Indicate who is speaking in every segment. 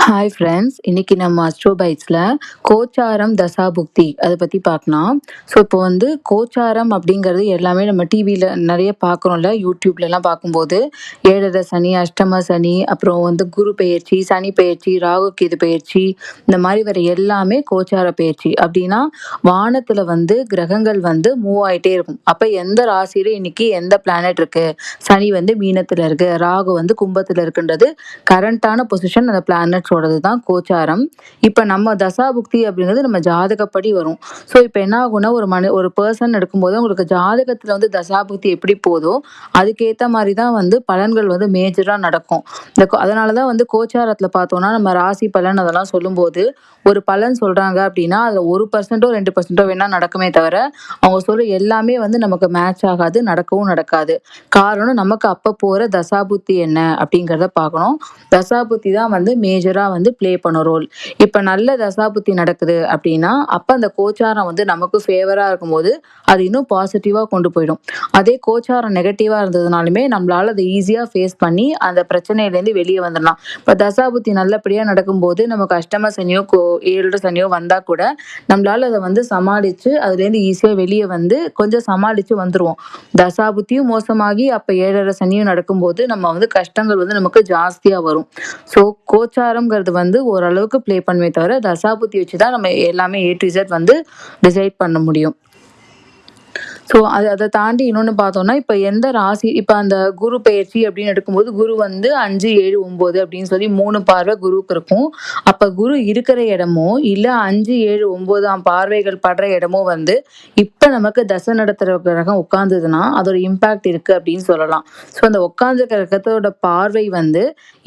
Speaker 1: Hi friends, இன்னைக்கு நம்ம astro பைட்ஸில் கோச்சாரம் தசாபுக்தி அதை பற்றி பார்க்கலாம். ஸோ இப்போ வந்து கோச்சாரம் அப்படிங்கிறது எல்லாமே நம்ம டிவியில் நிறைய பார்க்குறோம்ல, யூடியூப்லலாம் பார்க்கும்போது ஏழரை சனி, அஷ்டம சனி, அப்புறம் வந்து குரு பெயர்ச்சி, சனி பெயர்ச்சி, ராகு கேது பெயர்ச்சி, இந்த மாதிரி வர எல்லாமே கோச்சார பெயர்ச்சி. அப்படின்னா வானத்தில் வந்து கிரகங்கள் வந்து மூவ் ஆகிட்டே இருக்கும். அப்போ எந்த ராசியில் இன்னைக்கு எந்த பிளானட் இருக்குது, சனி வந்து மீனத்தில் இருக்குது, ராகு வந்து கும்பத்தில் இருக்குன்றது கரண்டான பொசிஷன் அந்த பிளானட்ஸோடது தான் கோச்சாரம். இப்போ நம்ம தசாபுக்தி அப்படிங்கிறது நம்ம ஜாதகப்படி வரும். ஸோ இப்போ என்ன ஆகும்னா, ஒரு பர்சன் எடுக்கும்போது உங்களுக்கு ஜாதகத்தில் வந்து தசாபுக்தி எப்படி போதோ அதுக்கேற்ற மாதிரி தான் வந்து பலன்கள் வந்து மேஜராக நடக்கும். அதனால தான் வந்து கோச்சாரத்தில் பார்த்தோம்னா நம்ம ராசி பலன் அதெல்லாம் சொல்லும்போது ஒரு பலன் சொல்கிறாங்க அப்படின்னா அதில் 1% 2% வேணால் நடக்குமே தவிர அவங்க சொல்கிற எல்லாமே வந்து நமக்கு மேட்ச் ஆகாது, நடக்கவும் நடக்காது. காரணம் நமக்கு அப்போ போகிற தசாபுத்தி என்ன அப்படிங்கிறத பார்க்கணும். தசாபுத்தி தான் வந்து மேஜராக வந்து ப்ளே பண்ணும் ரோல். இப்போ நல்ல தசாபுத்தி நடக்குது அப்படின்னா அப்போ அந்த கோச்சாரம் வந்து நமக்கு ஃபேவராக இருக்கும்போது அது இன்னும் பாசிட்டிவாக கொண்டு போயிடும். அதே கோச்சாரம் நெகட்டிவாக இருந்ததுனாலுமே நம்மளால் அதை ஈஸியாக ஃபேஸ் பண்ணி அந்த பிரச்சனையிலேருந்து வெளியே வந்துடலாம். இப்போ தசாபுத்தி நல்லபடியாக நடக்கும்போது நமக்கு அஷ்டம சனியோ ஏழரை சனியோ வந்தால் கூட நம்மளால் அதை வந்து சமாளித்து அதுலேருந்து ஈஸியாக வெளியே வந்து கொஞ்சம் சமாளித்து வந்துடுவோம். தசாபுத்தியும் மோசமாகி அப்போ ஏழரை சனியும் நடக்கும்போது நம்ம வந்து கஷ்டங்கள் வந்து நமக்கு ஜாஸ்தியாக வரும். ஸோ கோச்சாரம்ங்கிறது வந்து ஓரளவுக்கு ப்ளே பண்ணுமே தவிர தசாபுத்தி வச்சு தான் நம்ம எல்லாமே A to Z வந்து டிசைட் பண்ண முடியும். ஸோ அதை தாண்டி இன்னொன்று பார்த்தோம்னா, இப்போ எந்த ராசி இப்போ அந்த குரு பெயர்ச்சி அப்படின்னு எடுக்கும்போது குரு வந்து 5, 7, 9 அப்படின்னு சொல்லி 3 பார்வை குருவுக்கு இருக்கும். அப்போ குரு இருக்கிற இடமோ இல்லை 5, 7, 9ஆம் பார்வைகள் படுற இடமோ வந்து இப்போ நமக்கு தசை நடத்துகிற கிரகம் உட்காந்துதுன்னா அதோட இம்பேக்ட் இருக்குது அப்படின்னு சொல்லலாம். ஸோ அந்த உட்காந்து கிரகத்தோட பார்வை வந்து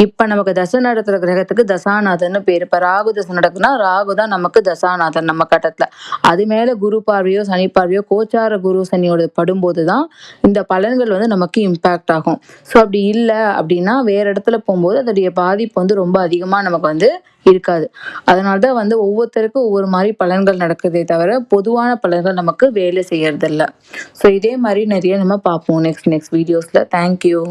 Speaker 1: இப்போ நமக்கு தசை நடத்துகிற கிரகத்துக்கு தசாநாதன்னு பேர். இப்போ ராகு தசை நடக்குதுன்னா ராகு தான் நமக்கு தசாநாதன் நம்ம கட்டத்தில். அது மேலே குரு பார்வையோ சனி பார்வையோ கோச்சார குரு சனியோட படும்போது தான் இந்த பலன்கள் வந்து நமக்கு இம்பேக்ட் ஆகும். ஸோ அப்படி இல்லை அப்படின்னா வேற இடத்துல போகும்போது அதோடைய பாதிப்பு வந்து ரொம்ப அதிகமாக நமக்கு வந்து இருக்காது. அதனால தான் வந்து ஒவ்வொருத்தருக்கும் ஒவ்வொரு மாதிரி பலன்கள் நடக்குதே தவிர பொதுவான பலன்கள் நமக்கு வேலை செய்யறதில்ல. ஸோ இதே மாதிரி நிறைய நம்ம பார்ப்போம் நெக்ஸ்ட் வீடியோஸில். தேங்க்யூ.